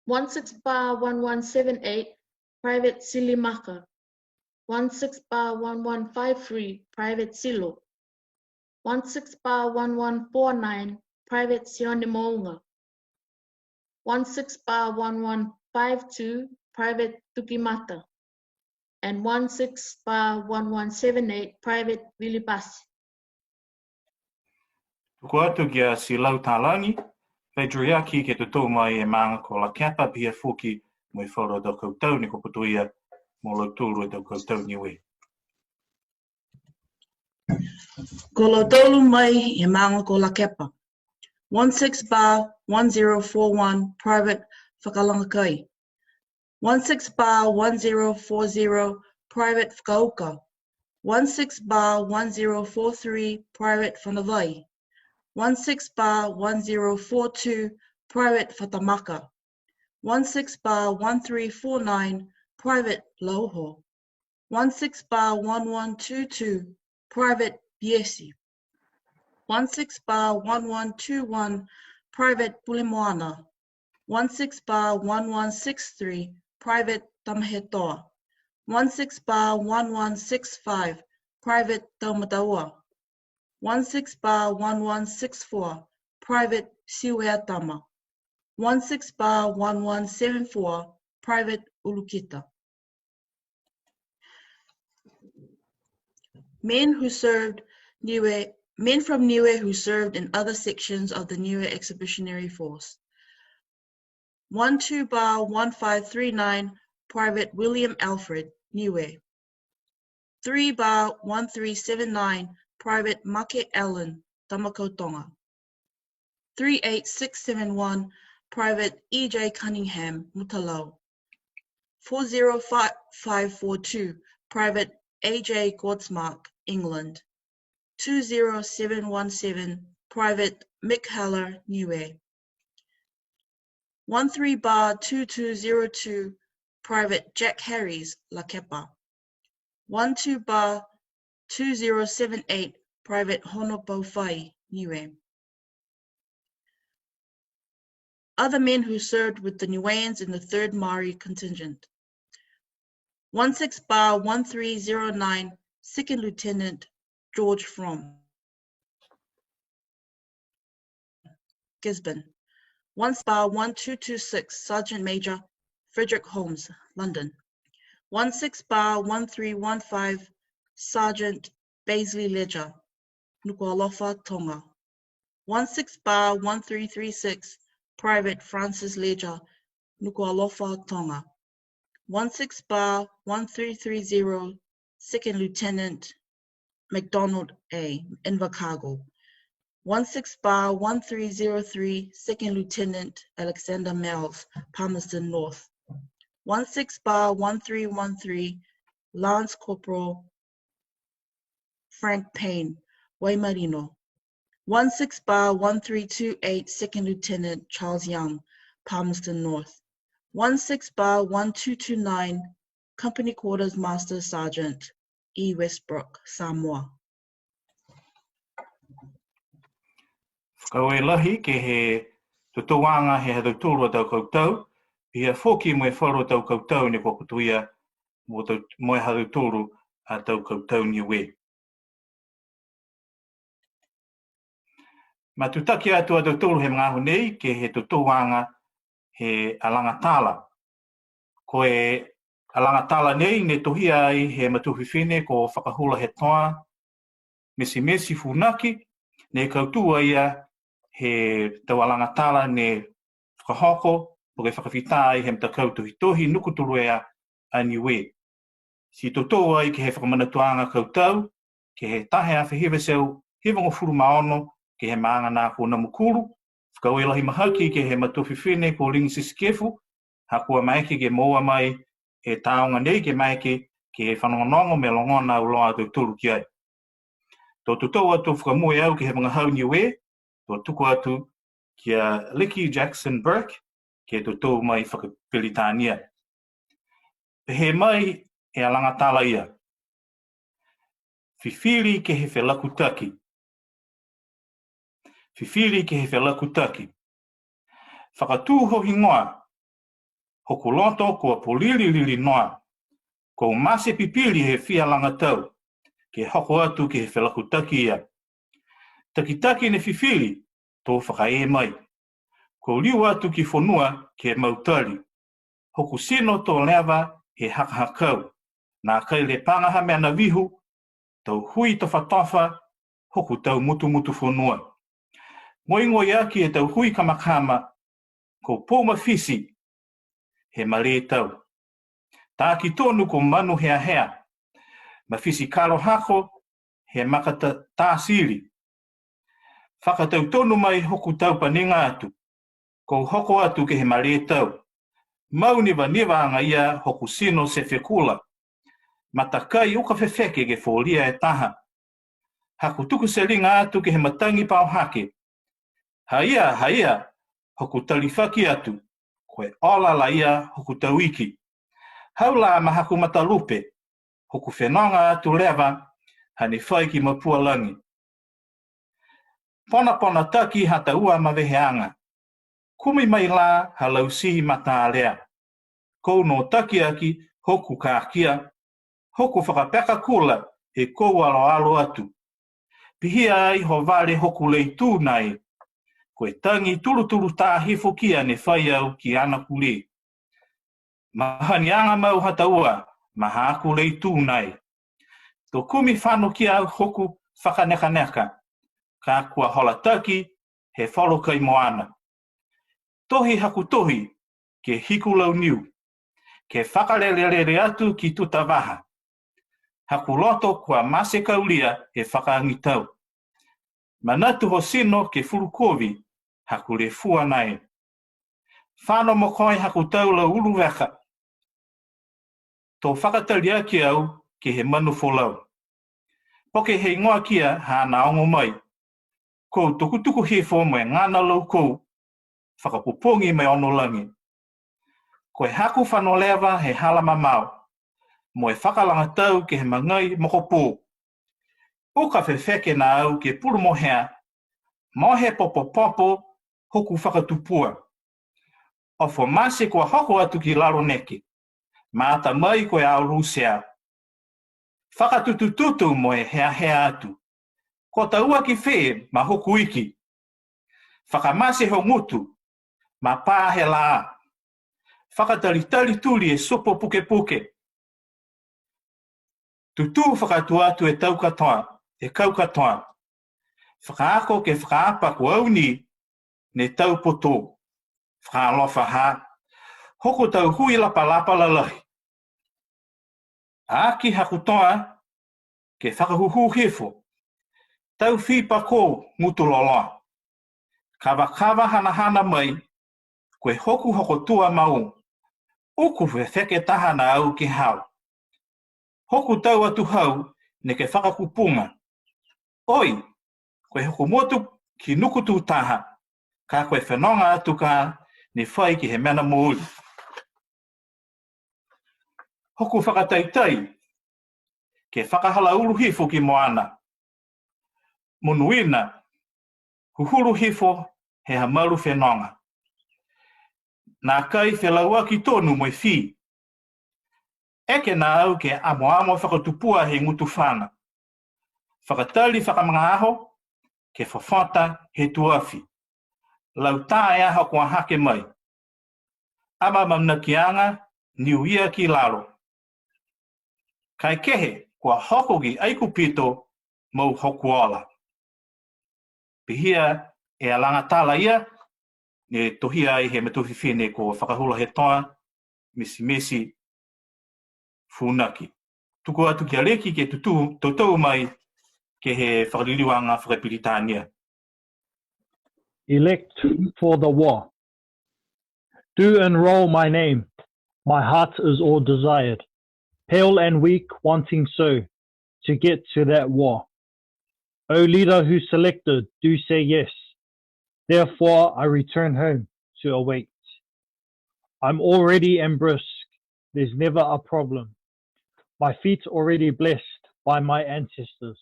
16 bar 1178, Private Silimaka. 16 bar 1153, Private Silo. 16 bar 1149, Private Sionimonga. 16 bar 1152, Private Tukimata. And 16 bar 1178, Private Vilipasi.
Tuku atu kia si Lautalangi, Fedriaki ke te tō mai e maanga ko la kepa pia foki mo i whara tau Kautau ni ko putuia mo Lautolu e tau Kautau Niue.
Ko Lautolu mai e maanga ko la kepa. 16 bar 1041, Private Fakaheke. 16 bar 1040, Private Fakahoko. 16 bar 1043, Private Fanavai. 16 bar 1042, Private Fatamaka. 16 bar 1349, Private Loho. 16 bar 1122, Private Biesi. 16 bar 1121, Private Pulemoana. 16 bar 1163, Private Tamahetoa. 16 bar 1165, Private Taumataua. 16 bar 1164, Private Siweatama. 16 bar 1174, Private Ulukita. Men from Niue who served in other sections of the Niue Expeditionary Force. 12 bar 1539, Private William Alfred, Niue. 3 bar 1379, Private Make Allen, Tamakotonga. 38671, Private E.J. Cunningham, Mutalau. 405542, Private A.J. Gordsmark, England. 20717, Private Mick Haller, Niue. 13 bar 2202, Private Jack Harries, La Kepa. 12 bar 2078, Private Honopo Fai, Niue. Other men who served with the Niueans in the 3rd Maori contingent. 16 bar 1309, 2nd Lieutenant George Fromm, Gisborne. 1 bar 1226, Sergeant Major Frederick Holmes, London. 16 bar 1315, Sergeant Baisley Ledger, Nuku'alofa, Tonga. 16 bar 1336, Private Francis Ledger, Nuku'alofa, Tonga. 16 bar 1330, 2nd Lieutenant MacDonald A. Invercargill. 16 bar 1303, 2nd Lieutenant Alexander Mells, Palmerston North. 16 bar 1313, Lance Corporal Frank Payne, Waimarino. 16 bar 1328, 2nd Lieutenant Charles Young, Palmerston North. 16 bar 1229, Company Quarters Master Sergeant E. Westbrook, Samoa.
Whakaue lahi ke he tutuanga he Lautolu tau Kautau, pia foki mo e whara tau Kautau ni ko putuia mo e Lautolu a tau Kautau Niue. Matutaki atu a Lautolu he mga Hanei ke he tutuanga he alangatala. Ko e alangatala nei ne tohia ai he matuwhiwhine ko whakahula he toa, mesi funaki, ne kautua ia he tau alangatala ne fakahoko, po ke whakawhita ai he mtakau tohi nukuturu ea a Niue. Si totoa ai ke he Fakamanatuaga Kautau, ke he tahe a whihiwe seu, hiwango furu maono, ke he maanga nā ko namukuru, whakaue lahi mahaki ke he matuwhiwhine ko ringi sisikefu, hakua maike ke moa mai e taonga nei ke maike ke he whanongonongo me longona uloa Lautolu ki ai. Tō tutau atu whakamue au ki he mga hau niue, tō tuku atu ki a Licky Jackson Burke, ki tutau mai whakapilitania. He mai e alanga tala ia. Whiwhiri ke he Felakutaki. Whiwhiri ke he Felakutaki. Whakatūhohi ngoa. Hoku loto kua polililili noa. Ko mase pipili he whialanga tau. Ke hoko atu ke he Felakutaki ia. Takitaki ne whiwhiri tō whakae mai. Ko liu atu ki whanua ke mautari. Hoku sino tō lewa he hakahakau. Nā kai le pangaha mea na vihu, tau hui tofa hoku tau mutu whanua. Ngoi aki e tau hui kamakama, ko pōma fisi, he mare tau. Tā ki tōnu ko manu hea, ma fisi karo hako, he makata tāsiri. Whakatau tonu mai hoku tau paninga atu, ko hoko atu ke he mare tau. Mau niwa anga ia hoku sino se whekula. Matakai uka whewheke ke fōlia e taha. Haku tuku se ringa atu ke he matangi pao hake. Haia, hoku talifaki atu, koe olala ia hoku tauiki. Haula ma haku matalupe, hoku whenonga atu lewa, hane whai ki mapua langi. Pona taki hata ua maweheanga. Kumi mai la halausihi mata lea. Kou no taki aki hoku kākia, hoku whakapeka kula e kou alo atu. Pihia ai ho vale hoku leitu nai. Koe tangi turu tā hifo kia ne whai au ki ana kule. Mahani anga mau hata ua, maha aku leitu nai. Tō kumi whano kia au hoku whakaneka. Ka kua holataki he wholokai moana. Tohi haku tohi ke hiku lau niu. Ke whakarelere atu ki tuta waha. Haku loto kua mase kaulia he whakaangitau. Manatu ho sino ke furukovi haku le fua nai. Whano mokoi haku tau lau ulu weka. Tō whakatali aki au ke he manu wholau. Poke he ngoa kia hana ongo mai. Ko tukutuku hifo me ngana lau kou. Whakapupongi me ono langi. Koe haku whano lewa he halama mau. Mo e whakalanga tau ke he mangai mokopō. Uka whewheke na au ke puru mohea. Mohe popo hoku whakatupua. Ofo mase kua hoko atu ki Lalolagi. Maata mai koe au rusea. Whakatutututu mo e hea atu. Ko taua ki whee ma hoku iki. Whakamase ho ngutu. Ma pāhe la. Whakatalitali tuli e sopo puke. Tutu whakatu atu e tau katoa, e kau katoa. Whakaako ke whakaapa kua auni ne tau poto. Whakalofa ha. Hoko tau hui lapa lalahi. Aki hakutoa ke whakahuhu hefo. Tau whipa ko ngutu loloa. Kawa hana mai, koe hoko tua mau. Uku whewheke taha na au ki hau. Hoku tau atu hau ne ke whakakupunga. Oi, koe hoko motu ki nukutu taha. Ka koe whenonga atu ka ne whai ki he mena mouli. Hoku whakataitai ke whakahala uru hifo ki moana. Munuina, huhuru hifo he hamaru whenonga. Nā kai whelauaki tonu moi whi. Eke nā au ke amo whakatupua he ngutu whana. Whakatali whakamanga aho ke whawhata he tuafi. Lau tā e aho kua hake mai. Ama mamna ki anga niuia ki lalo. Kai kehe kua hokogi aiku pito mau hokuola. Pihia e alanga tala ia ne tohia ai he matuhi whine ko whakahula he toa misi funaki. Tuku atu ki aleki ke tutou mai ke he whakariliwanga whakapilitania.
Elect for the war. Do enroll my name. My heart is all desired. Pale and weak, wanting so, to get to that war. O leader who selected, do say yes. Therefore I return home to await. I'm already and brisk, there's never a problem. My feet already blessed by my ancestors,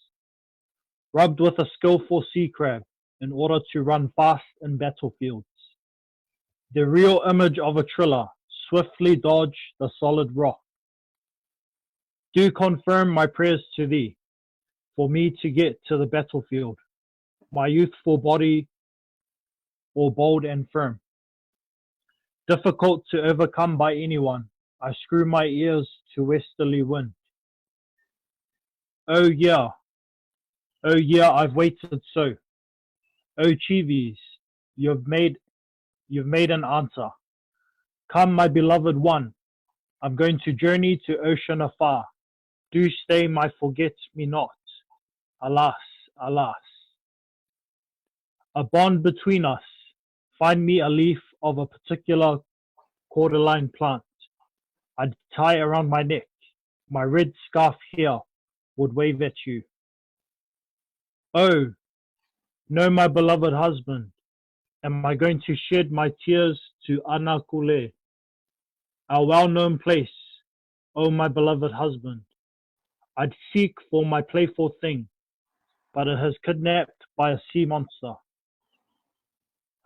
rubbed with a skillful sea crab in order to run fast in battlefields. The real image of a triller, swiftly dodge the solid rock. Do confirm my prayers to thee, for me to get to the battlefield, my youthful body all bold and firm. Difficult to overcome by anyone, I screw my ears to westerly wind. Oh yeah, I've waited so. Oh Chivis, you've made an answer. Come, my beloved one, I'm going to journey to ocean afar. Do stay, my forget-me-not. Alas, alas. A bond between us. Find me a leaf of a particular cordyline plant. I'd tie around my neck. My red scarf here would wave at you. Oh, no, my beloved husband. Am I going to shed my tears to Anakule, our well-known place, oh my beloved husband? I'd seek for my playful thing, but it has kidnapped by a sea monster.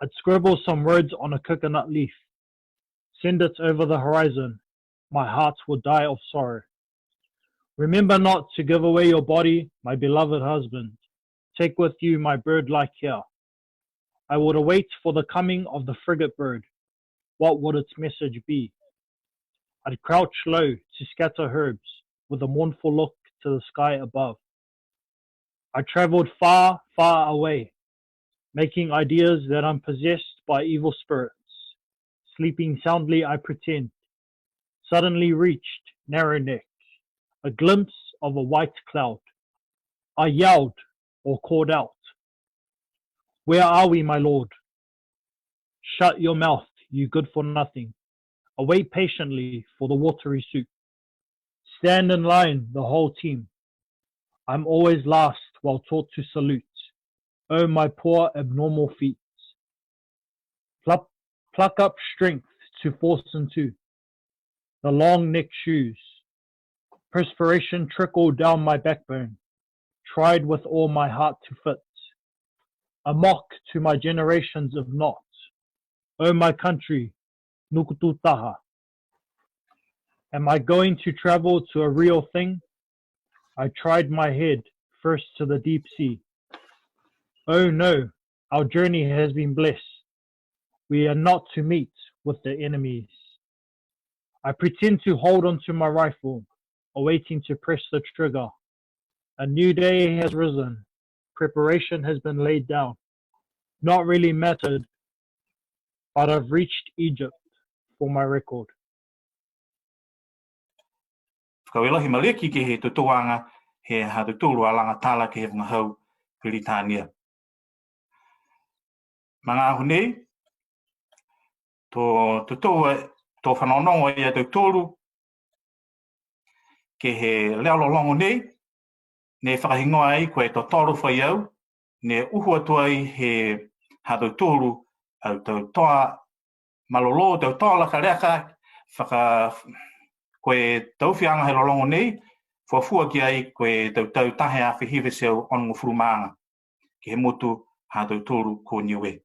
I'd scribble some words on a coconut leaf, send it over the horizon. My heart will die of sorrow. Remember not to give away your body, my beloved husband. Take with you my bird-like hair. I would await for the coming of the frigate bird. What would its message be? I'd crouch low to scatter herbs with a mournful look to the sky above. I traveled far, far away, making ideas that I'm possessed by evil spirits. Sleeping soundly, I pretend. Suddenly reached narrow neck, a glimpse of a white cloud. I yelled or called out, "Where are we, my lord?" Shut your mouth, you good for nothing. Await patiently for the watery soup. Stand in line, the whole team. I'm always last while taught to salute. Oh, my poor abnormal feet. Pluck up strength to force into the long neck shoes. Perspiration trickled down my backbone. Tried with all my heart to fit. A mock to my generations of not. Oh, my country, Nukututaha. Am I going to travel to a real thing? I tried my head first to the deep sea. Oh no, our journey has been blessed. We are not to meet with the enemies. I pretend to hold onto my rifle, awaiting to press the trigger. A new day has risen. Preparation has been laid down. Not really mattered, but I've reached Egypt for my record.
Whakawelahi maleki ke he tutuanga he hatutulu alanga tala ke he ngahau Vilitania. Mga Hanei, to tutua, to whanonongo i a Lautolu ke he lealolongo nei, ne whakahingoa ai koe to tolu whai au, ne uhu atu ai he Lautolu au tau toa malolo, tau toa laka reaka, koe tau whianga he lolongo nei, fuafua ki ai koe tau tahe a whihiwe seo onungo furumaanga, ke he motu Lautolu ko Niue.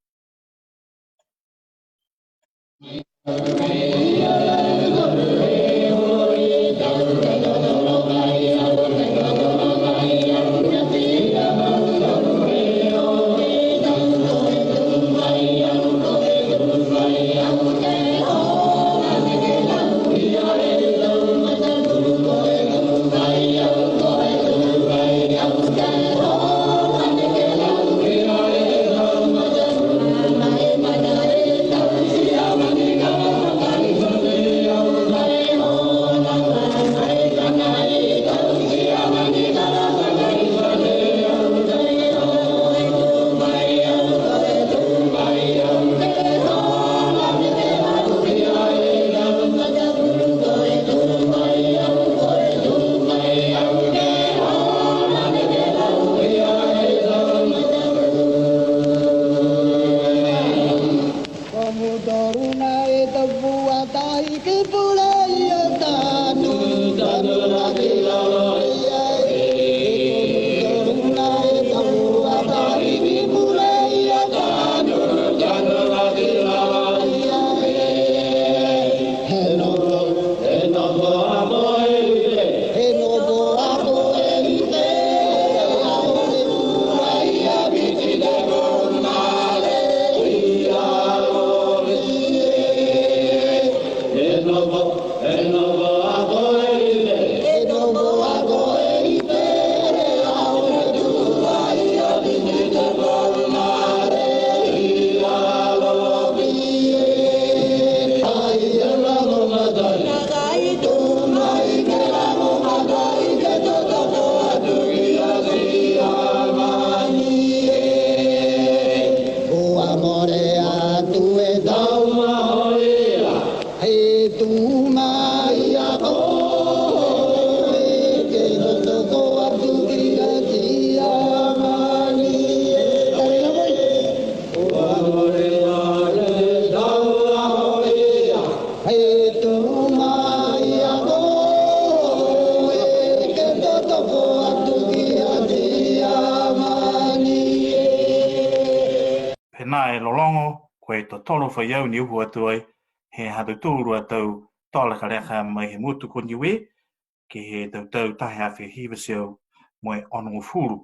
nā e lolongo, koe to tolo whaiau ni uhu atu ai, he hatu tūru atau tola ka reka mai he mutu ko Niue, ke he tautau tahe awhi hiwa seo moe onongo furu.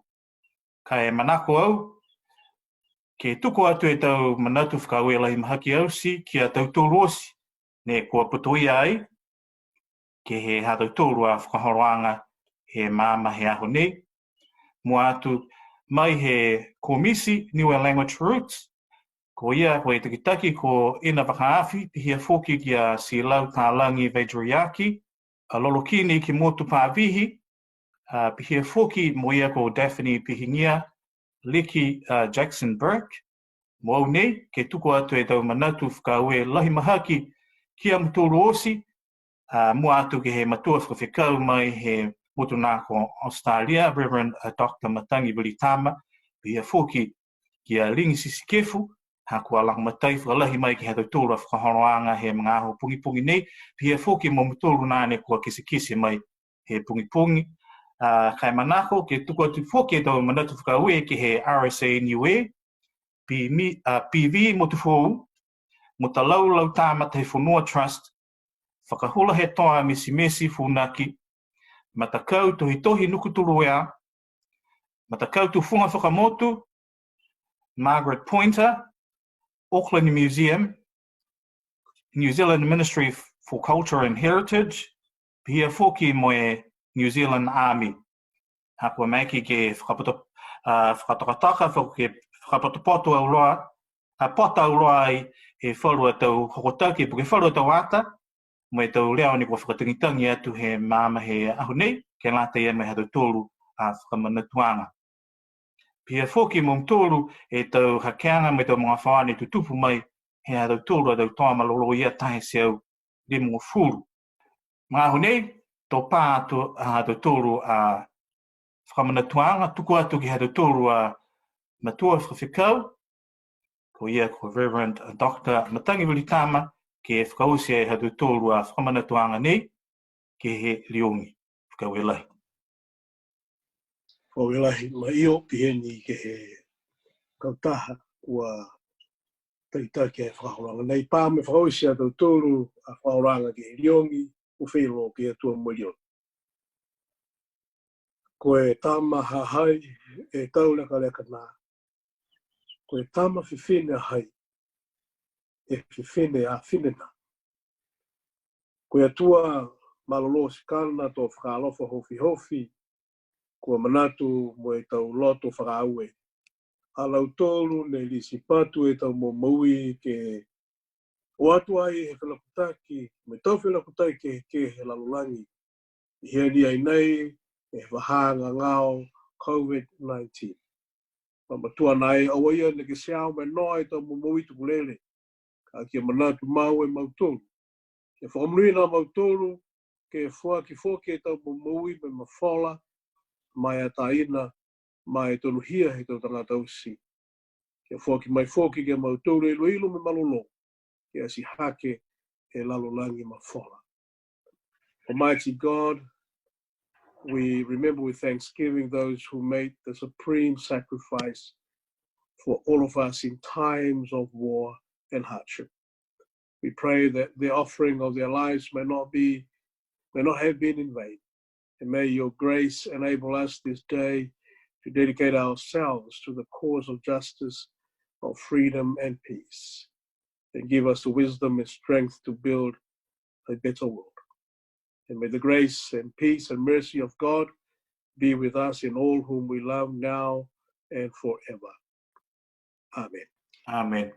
Ka e manako au, ke tuko atu e tau manatu whakaue lahi mahaki au si, ki a tautūru osi, ne kua putuia ai, ke he hatu tūru a whakahoroanga he māma he aho nei, mua atu mai he komisi Niue Language Roots, ko ia ko e takitaki ko ina wakaafi, pihia foki ki a si Lalolagi WWII, a lolokini ki motu pāvihi, pihia foki mo ia ko Daphne Pihingia, Liki Jackson Burke, mo au nei, ke tuko atu e tau manatu whakaue lahi mahaki ki a mutoro osi, mua atu ke he matua whakawhikau mai he motu nā ko Australia, Reverend Dr. Matagi Vilitama, pihia foki ki a ringi sisikefu, ha kua langamatai whakalahi mai ki he tautoro a whakahoroanga he mga aho pogipogi nei, pihia foki mo mutoro nāne kua kisikisi mai he pogipogi. Kai manako, ke tuko atu foki e tau manatu whakaue ki he RSA Niue, PV mo tu fōu, mo ta lau tāmata he whanua trust, whakahula he toa mesi whunaki, matakau tohi nukuturu ea, matakau tu whunga whakamotu, Margaret Pointer, Auckland Museum, New Zealand Ministry for Culture and Heritage, pia foki mo e New Zealand Army. Hapua maiki ke whakatakataka, whakapotopoto au roa, pota au roa ai he whalu atau hokotaki, puke whalu atau ata, mo e tau leo ni kua whakatangitangi atu he māma he aho nei, ke lata ia me hatu tōru a Fakamanatuaga. Pia foki mo mtōru e tau hakeanga me tau mga whaane tutupu mai he hatu tōru atau toa malolo ia tahe seau le mga furu. Mga aho nei, tō pā atu a hatu tōru a Fakamanatuaga, tuku atu ki hatu tōru a matua whakawhikau, ko ia ko Reverend Dr. Matagi Vilitama, ke whakausi e hatu tōru a Fakamanatuaga nei, ke he riongi, whakauelahi.
Whakauelahi, ma io piheni ke he kautaha ua taita ke whakahoranga. Nei pā me whakausi a tau tōru a whakahoranga ke he riongi, u whiro ke atua morion. Ko e tama hahai e tau leka nā. Ko e tama whiwhine hai, e whiwhine a whinena. Ko e atua malolo sikana tō whakalofa hofi, ko manatu mo e tau loto whakaue. A Lautolu ne lisi patu e tau mo maui ke oatu ai he Felakutaki, me tau Felakutaki ke he Lalolagi. Hiani ai nei e wahanga ngao COVID-19. Matua nai awaia ne ke seao me noa e tau mo maui tukulele. Ka kia Manatu Tumau e Mautolu. Ke whakamuina Mautolu, ke foki e tau mo maui me mawhola, mai a taina, mai tonu hia he tau tangata usi. Ke foki ke Mautolu e luilo me malolo, ke asi hake e Lalolagi mawhola. Almighty God, we remember with thanksgiving those who made the supreme sacrifice for all of us in times of war and hardship. We pray that the offering of their lives may not have been in vain. And may your grace enable us this day to dedicate ourselves to the cause of justice, of freedom and peace. And give us the wisdom and strength to build a better world. And may the grace and peace and mercy of God be with us in all whom we love now and forever. Amen.
Amen.